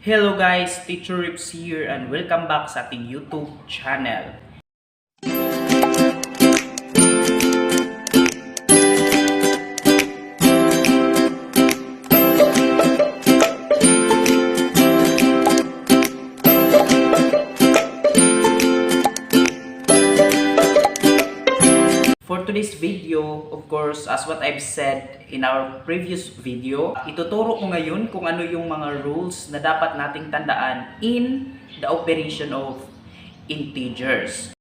Hello guys, Teacher Rips here and welcome back sa ating YouTube channel. For today's video, of course, as what I've said in our previous video, ituturo ko ngayon kung ano yung mga rules na dapat nating tandaan in the operation of integers.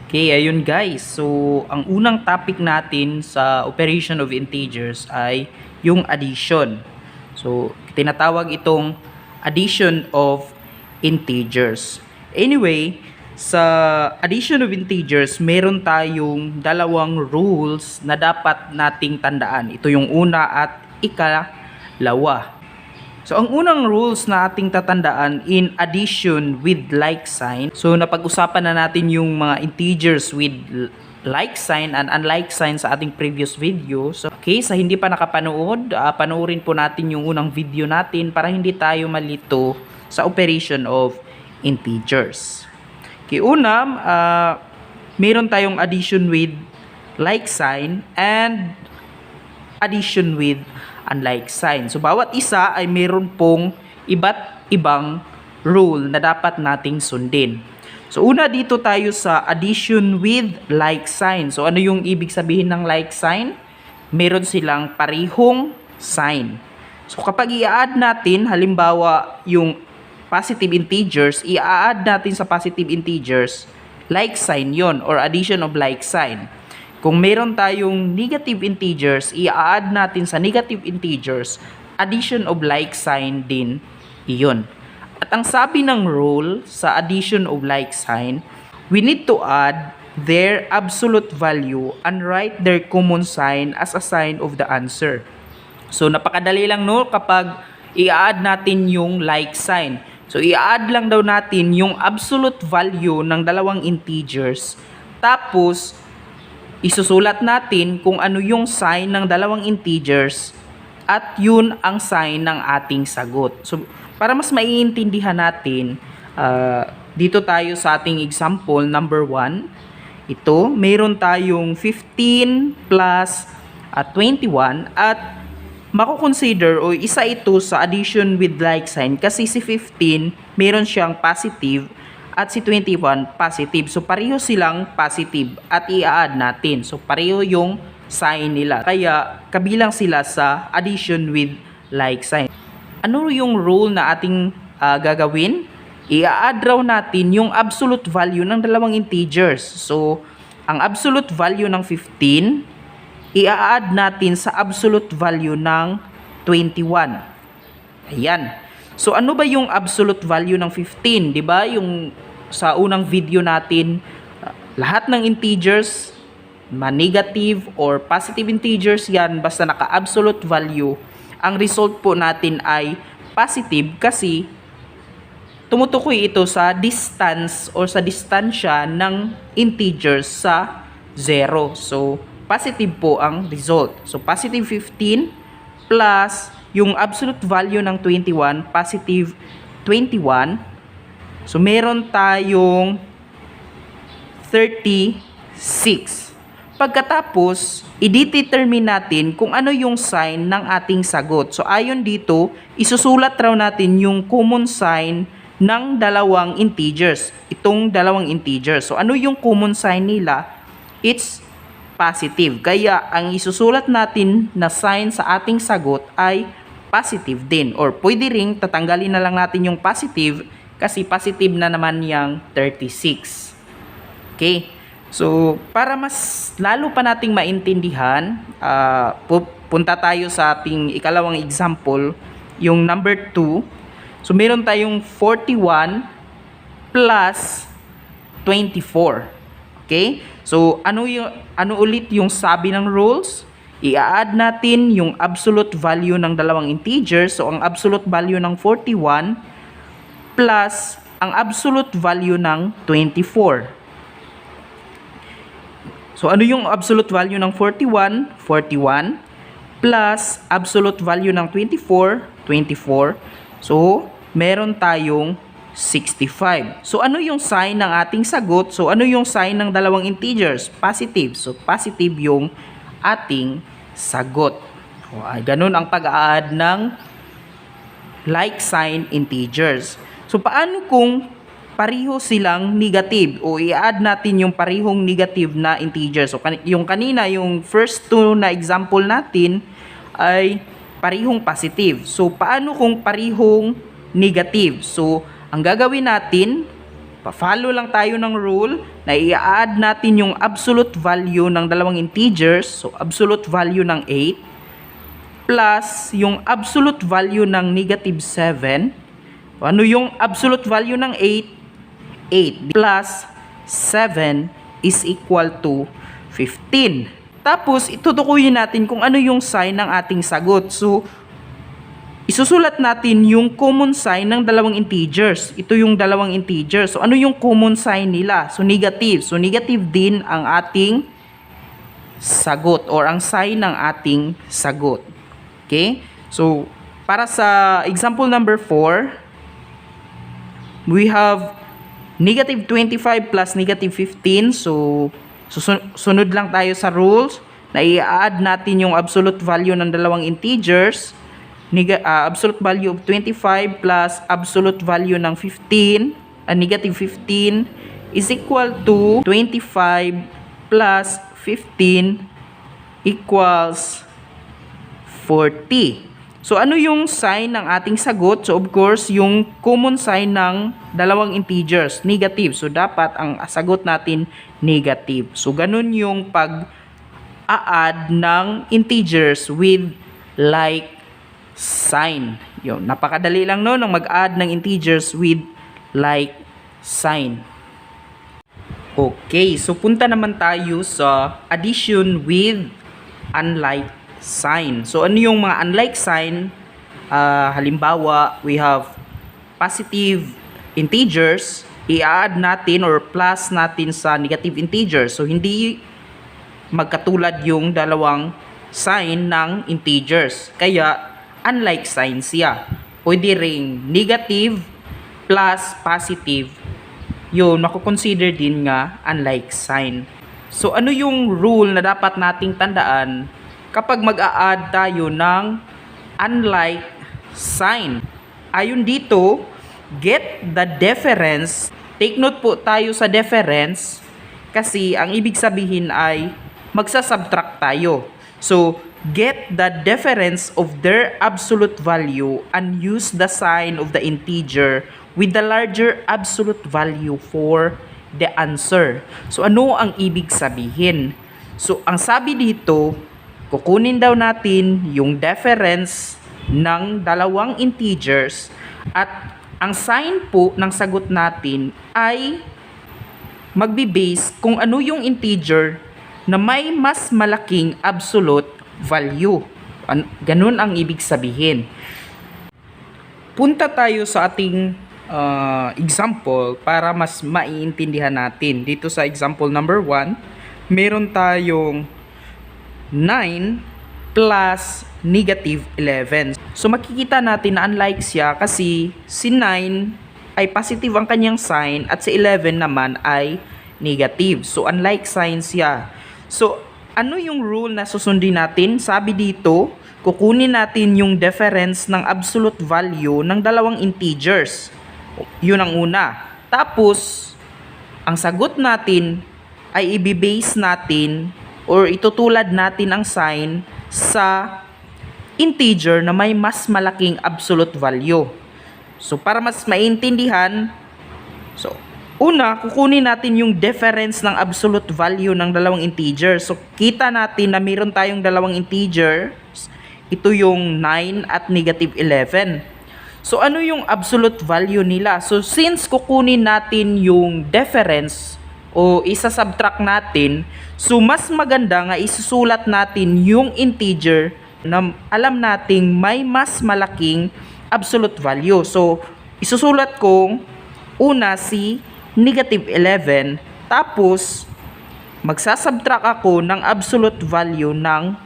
Okay, ayun guys. So, ang unang topic natin sa operation of integers ay yung addition. So, tinatawag itong addition of integers. Anyway, sa addition of integers, meron tayong dalawang rules na dapat nating tandaan. Ito yung una at ikalawa. So, ang unang rules na ating tatandaan in addition with like sign. So, napag-usapan na natin yung mga integers with like sign and unlike sign sa ating previous video. So, okay, sa hindi pa nakapanood, panoorin po natin yung unang video natin para hindi tayo malito sa operation of integers. Okay, meron tayong addition with like sign and addition with unlike sign. So, bawat isa ay meron pong iba't ibang rule na dapat nating sundin. So, una dito tayo sa addition with like sign. So, ano yung ibig sabihin ng like sign? Meron silang parehong sign. So, kapag i-add natin, halimbawa, yung positive integers, i-add natin sa positive integers, like sign yon or addition of like sign. Kung meron tayong negative integers, i-add natin sa negative integers, addition of like sign din iyon. At ang sabi ng rule sa addition of like sign, we need to add their absolute value and write their common sign as a sign of the answer. So, napakadali lang no kapag i-add natin yung like sign. So, i-add lang daw natin yung absolute value ng dalawang integers. Tapos, isusulat natin kung ano yung sign ng dalawang integers at yun ang sign ng ating sagot. So, para mas maiintindihan natin, dito tayo sa ating example number 1. Ito, meron tayong 15 plus 21 at mako-consider o isa ito sa addition with like sign kasi si 15 meron siyang positive at si 21 positive. So pareho silang positive at i-add natin. So pareho yung sign nila. Kaya kabilang sila sa addition with like sign. Ano yung rule na ating gagawin? I-add raw natin yung absolute value ng dalawang integers. So ang absolute value ng 15 i-add natin sa absolute value ng 21. Ayan. So, ano ba yung absolute value ng 15? Diba? Yung sa unang video natin, lahat ng integers, negative or positive integers yan, basta naka-absolute value, ang result po natin ay positive kasi tumutukoy ito sa distance or sa distansya ng integers sa 0. So, positive po ang result. So, positive 15 plus yung absolute value ng 21, positive 21. So, meron tayong 36. Pagkatapos, i-determine natin kung ano yung sign ng ating sagot. So, ayon dito, isusulat raw natin yung common sign ng dalawang integers. Itong dalawang integers. So, ano yung common sign nila? It's positive. Kaya ang isusulat natin na sign sa ating sagot ay positive din. Or pwede ring tatanggalin na lang natin yung positive kasi positive na naman yung 36. Okay. So, para mas lalo pa nating maintindihan, punta tayo sa ating ikalawang example, yung number 2. So, meron tayong 41 plus 24. Okay? So, ano ulit yung sabi ng rules? I-add natin yung absolute value ng dalawang integers. So, ang absolute value ng 41 plus ang absolute value ng 24. So, ano yung absolute value ng 41? 41 plus absolute value ng 24, 24. So, meron tayong 65. So, ano yung sign ng ating sagot? So, ano yung sign ng dalawang integers? Positive. So, positive yung ating sagot. O, ganun ang pag-a-add ng like sign integers. So, paano kung pareho silang negative? O, i-add natin yung parehong negative na integers. So, yung kanina, yung first two na example natin ay parehong positive. So, paano kung parehong negative? So, ang gagawin natin, pa-follow lang tayo ng rule na i-add natin yung absolute value ng dalawang integers. So, absolute value ng 8 plus yung absolute value ng negative 7. Ano yung absolute value ng 8? 8 plus 7 is equal to 15. Tapos, itutukuyin natin kung ano yung sign ng ating sagot. So, isusulat natin yung common sign ng dalawang integers. Ito yung dalawang integers. So, ano yung common sign nila? So, negative. So, negative din ang ating sagot or ang sign ng ating sagot. Okay? So, para sa example number 4, we have negative 25 plus negative 15. So, sunod lang tayo sa rules na i-add natin yung absolute value ng dalawang integers. Absolute value of 25 plus absolute value ng 15, negative 15 is equal to 25 plus 15 equals 40. So, ano yung sign ng ating sagot? So, of course, yung common sign ng dalawang integers, negative. So, dapat ang sagot natin negative. So, ganun yung pag-a-add ng integers with like sign. Yun, napakadali lang no ng mag-add ng integers with like sign. Okay, so punta naman tayo sa addition with unlike sign. So ano yung mga unlike sign? Halimbawa, we have positive integers, i-add natin or plus natin sa negative integers. So hindi magkatulad yung dalawang sign ng integers. Kaya unlike sign siya. Pwede ring negative plus positive. Yun, makukonsider din nga unlike sign. So, ano yung rule na dapat nating tandaan kapag mag-a-add tayo ng unlike sign? Ayon dito, get the difference. Take note po tayo sa difference kasi ang ibig sabihin ay magsasubtract tayo. So, get the difference of their absolute value and use the sign of the integer with the larger absolute value for the answer. So, ano ang ibig sabihin? So, ang sabi dito, kukunin daw natin yung difference ng dalawang integers at ang sign po ng sagot natin ay magbe-base kung ano yung integer na may mas malaking absolute value. Ganun ang ibig sabihin. Punta tayo sa ating example para mas maiintindihan natin. Dito sa example number 1, meron tayong 9 plus negative 11. So makikita natin na unlike siya kasi si 9 ay positive ang kanyang sign at si 11 naman ay negative. So unlike sign siya. So ano yung rule na susundin natin? Sabi dito, kukunin natin yung difference ng absolute value ng dalawang integers. Yun ang una. Tapos, ang sagot natin ay ibibase natin or itutulad natin ang sign sa integer na may mas malaking absolute value. So, para mas maintindihan, una, kukunin natin yung difference ng absolute value ng dalawang integer. So, kita natin na meron tayong dalawang integer. Ito yung 9 at negative 11. So, ano yung absolute value nila? So, since kukunin natin yung difference o isa-subtract natin, so mas maganda nga isusulat natin yung integer na alam nating may mas malaking absolute value. So, isusulat kong una si negative 11, tapos magsasubtract ako ng absolute value ng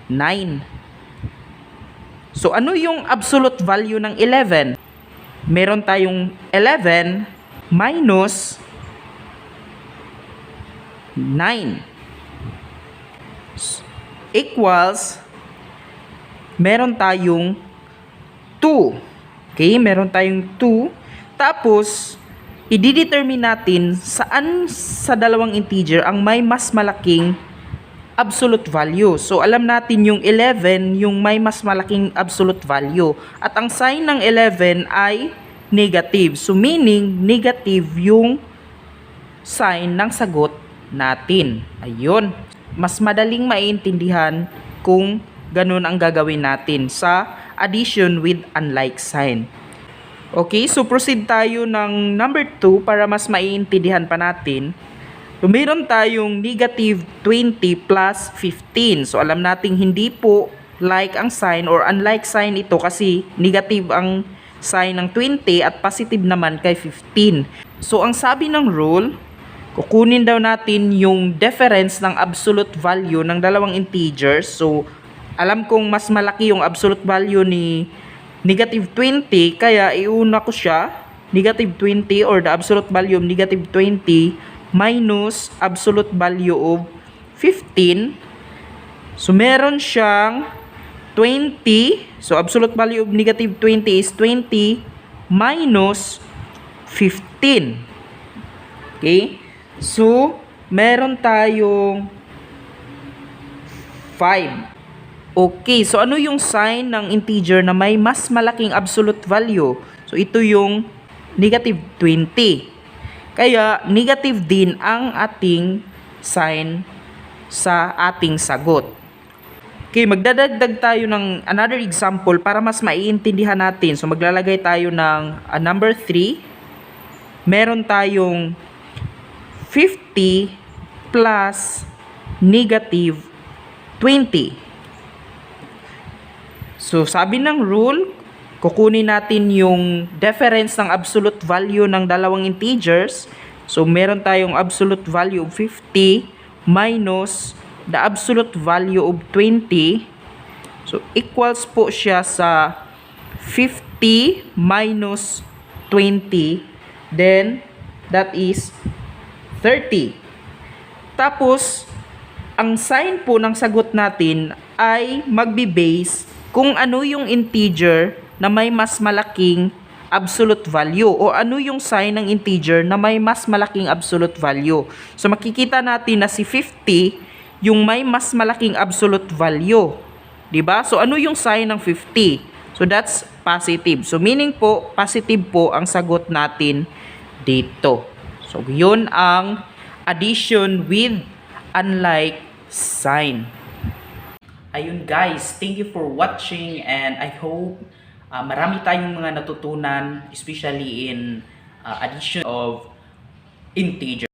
9. So ano yung absolute value ng 11? Meron tayong 11 minus 9 equals, meron tayong 2. Okay, meron tayong 2. Tapos, i-determine natin saan sa dalawang integer ang may mas malaking absolute value. So, alam natin yung 11, yung may mas malaking absolute value. At ang sign ng 11 ay negative. So, meaning, negative yung sign ng sagot natin. Ayun. Mas madaling maiintindihan kung ganun ang gagawin natin sa addition with unlike sign. Okay, so proceed tayo ng number 2 para mas maiintindihan pa natin. So, meron tayong negative 20 plus 15. So, alam nating hindi po like ang sign or unlike sign ito kasi negative ang sign ng 20 at positive naman kay 15. So, ang sabi ng rule, kukunin daw natin yung difference ng absolute value ng dalawang integers. So, alam kong mas malaki yung absolute value ni negative 20, kaya iuna ko siya, negative 20 or the absolute value of negative 20 minus absolute value of 15. So, meron siyang 20. So, absolute value of negative 20 is 20 minus 15. Okay? So, meron tayong 5. Okay, so ano yung sign ng integer na may mas malaking absolute value? So, ito yung negative 20. Kaya, negative din ang ating sign sa ating sagot. Okay, magdadagdag tayo ng another example para mas maiintindihan natin. So, maglalagay tayo ng number 3. Meron tayong 50 plus negative 20. So, sabi ng rule, kukunin natin yung difference ng absolute value ng dalawang integers. So, meron tayong absolute value of 50 minus the absolute value of 20. So, equals po siya sa 50 minus 20. Then, that is 30. Tapos, ang sign po ng sagot natin ay magbe-base kung ano yung integer na may mas malaking absolute value o ano yung sign ng integer na may mas malaking absolute value. So, makikita natin na si 50 yung may mas malaking absolute value. Diba? So, ano yung sign ng 50? So, that's positive. So, meaning po, positive po ang sagot natin dito. So, yun ang addition with unlike sign. Ayun guys, thank you for watching and I hope marami tayong mga natutunan, especially in addition of integer.